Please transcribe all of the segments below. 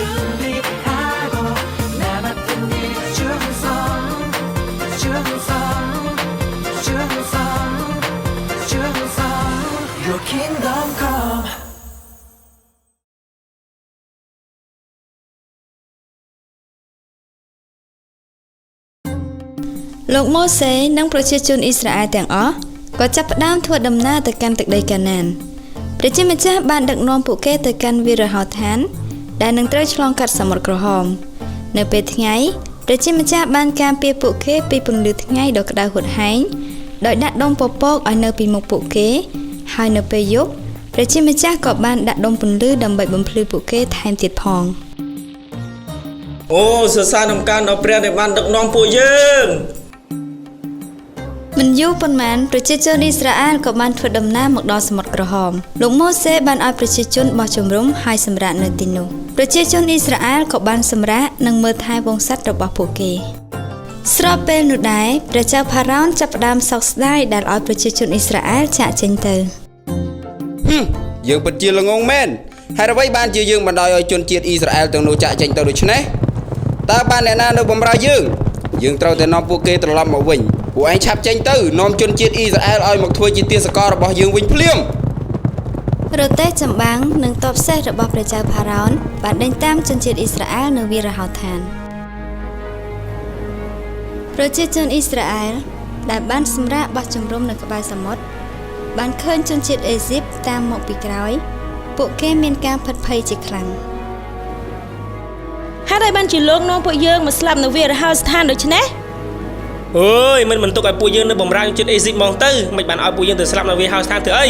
준비하고 나 맡은 일 충성 Your kingdom come លោកម៉ូសេនិងប្រជាជនអ៊ីស្រាអែលទាំងអស់ក៏ចាប់ផ្ដើមធ្វើដំណើរទៅកាន់ទឹកដីកាណានព្រះជាម្ចាស់បានដឹកនាំពួកគេទៅកាន់វាលរហោឋានដែលនឹងត្រូវឆ្លងកាត់សមុទ្រក្រហមនៅពេលថ្ងៃព្រះជាម្ចាស់បានការពារពួកគេពីពន្លឺថ្ងៃដ៏ក្តៅហួតហែងដោយដាក់ដុំពពកឲ្យនៅពីមុខពួកគេហើយនៅពេលយប់ព្រះជាម្ចាស់ក៏បានដាក់ដុំពន្លឺដើម្បីបំភ្លឺពួកគេថែមទៀតផងអូសរសើរនឹងការដល់ព្រះដែលបានដឹកនាំពួកយើងមិនយូរប៉ុន្មានប្រជាជនអ៊ីស្រាអែលក៏បានធ្វើដំណើរមកដល់សមុទ្រក្រហមលោកម៉ូសេបានឲ្យប្រជាជនបោះជំរំហើយសម្រាកនៅទីនោះប្រជាជនអ៊ីស្រាអែលក៏បានសម្រាកនិងមើលថែវង្សសត្វរបស់ពួកគេស្របពេលនោះដែរព្រះចៅផារ៉ោនចាប់ផ្ដើមសោកស្ដាយដែលឲ្យប្រជាជនអ៊ីស្រាអែលចាកចេញទៅយើងពិតជាល្ងងមែនហេតុអ្វីបានជាយើងបណ្ដោយឲ្យជនជាតិអ៊ីស្រាអែលទាំងនោះចាកចេញទៅដូច្នេះតើបានអ្នកណានៅបម្រើយើងត្រូវតែនាំពួកគេត្រឡប់មកវិញពួកឯងឆាប់ចេញទៅនាំជនជាតិអ៊ីស្រាអែលឲ្យមកធ្វើជាទាសកររបស់យើងវិញភ្លាមរទេះចម្បាំងនិងទ័ពសេះរបស់ព្រះចៅផារ៉ោនបានដេញតាមជនជាតិអ៊ីស្រាអែលនៅវាលរហោឋានប្រជាជនអ៊ីស្រាអែលដែលបានសម្រាកបោះជំរំនៅក្បែរសមុទ្របានឃើញជនជាតិអេស៊ីបតាមមកពីក្រោយពួកគេមានការផិតភ័យជាខ្លាំងហេតុអីបានជាលោកនាំពួកយើងមកស្លាប់នៅវាលរហោស្ថានដូច្នេះអើយមិនទុកឲ្យពួកយើងនៅបម្រើជនអេស៊ីបហ្មងទៅមិនបានឲ្យពួកយើងទៅស្លាប់នៅវាលហោស្ថានធ្វើអី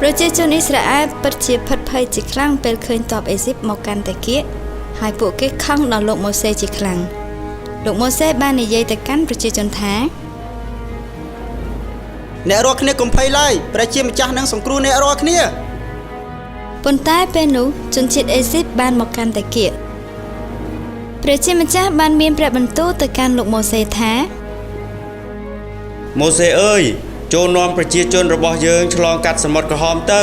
ប្រជាជនអ៊ីស្រាអែលពិតជាផិតភ័យជាខ្លាំងពេលឃើញទ័ពអេស៊ីបមកកាន់តែគៀកហើយពួកគេខឹងដល់លោកម៉ូសេជាខ្លាំងលោកម៉ូសេបាននិយាយទៅកាន់ប្រជាជនថាអ្នករាល់គ្នាកុំភ័យឡើយព្រះជាម្ចាស់នឹងសង្គ្រោះអ្នករាល់គ្នាប៉ុន្តែពេលនោះជនជាតិអេស៊ីបបានមកកាន់តែគៀកព្រះជាម្ចាស់បានមានព្រះបន្ទូលទៅកាន់លោកម៉ូសេថាម៉ូសេអើយចូលនាំប្រជាជនរបស់យើងឆ្លងកាត់សមុទ្រក្រហមទៅ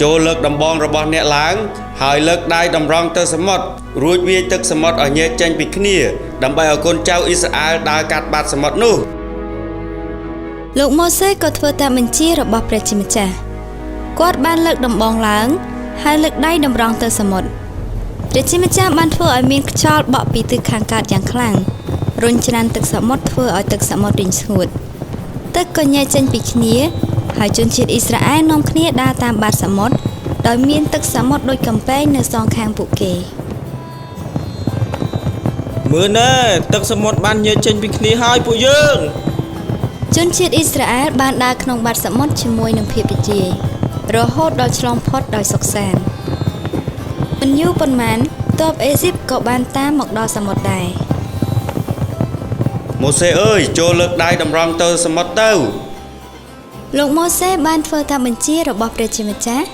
ចូលលើកដំបងរបស់អ្នកឡើងហើយលើកដៃតម្រង់ទៅសមុទ្ររួចវាយទឹកសមុទ្រឲ្យញែកចេញពីគ្នាដើម្បីឲ្យកូនចៅអ៊ីស្រាអែលដើរកាត់បាត់សមុទ្រនោះលោកម៉ូសេក៏ធ្វើតាមបញ្ជារបស់ព្រះជាម្ចាស់គាត់បានលើកដំបងឡើងហើយលើកដៃតម្រង់ទៅសមុទ្រព្រះជាម្ចាស់បានធ្វើឲ្យមានខ្យល់បក់ពីទិសខាងកើតយ៉ាងខ្លាំងរុញច្រានទឹកសមុទ្រធ្វើឲ្យទឹកសមុទ្ររីងស្ងួតទឹកក៏ញែកចេញពីគ្នាហើយជនជាតិអ៊ីស្រាអែលនាំគ្នាដើរតាមបាតសមុទ្រដោយមានទឹកសមុទ្រដូចកំពែងនៅសងខាងពួកគេមើលណែទឹកសមុទ្របានញែកចេញពីគ្នាហើយពួកយើងជនជាតិអ៊ីស្រាអែលបានដើរក្នុងបាតសមុទ្រជាមួយនឹងភាពរីករាយរហូតដល់ឆ្លងផុតដោយសុខសាន្តមិនយូរប៉ុន្មានទ័ពអេស៊ីបក៏បានតាមមកដល់សមុទ្រដែរម៉ូសេអើយចូលលើកដៃតម្រង់ទៅសមុទ្រទៅលោកម៉ូសេបានធ្វើតាមបញ្ជារបស់ព្រះជាម្ចាស់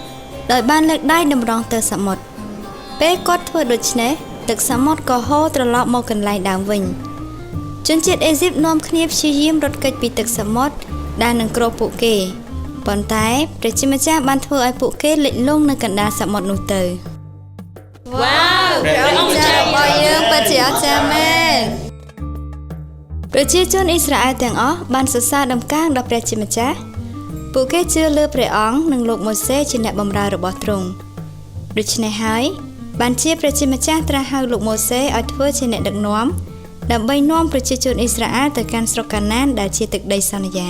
ដោយបានលើកដៃតម្រង់ទៅសមុទ្រពេលគាត់ធ្វើដូច្នេះទឹកសមុទ្រក៏ហូរត្រឡប់មកកន្លែងដើមវិញជនជាតិអេស៊ីបនាំគ្នាព្យាយាមរត់គេចពីទឹកសមុទ្រដែលនឹងគ្រោះពួកគេប៉ុន្តែព្រះជាម្ចាស់បានធ្វើឲ្យពួកគេលិចលង់នៅកណ្ដាលសមុទ្រនោះទៅវ៉ាវព្រះអង្គម្ចាស់របស់យើងពិតជាអស្ចារ្យមែនប្រជាជនអ៊ីស្រាអែលទាំងអស់បានសរសើរដំណើរដល់ព្រះជាម្ចាស់ពួកគេជឿលើព្រះអង្គនិងលោកម៉ូសេជាអ្នកបម្រើរបស់ទ្រង់ដូច្នេះហើយបានជាព្រះជាម្ចាស់ត្រាស់ហៅលោកម៉ូសេឲ្យធ្វើជាអ្នកដឹកនាំដើម្បីនាំប្រជាជនអ៊ីស្រាអែលទៅកាន់ស្រុកកាណានដែលជាទឹកដីសន្យា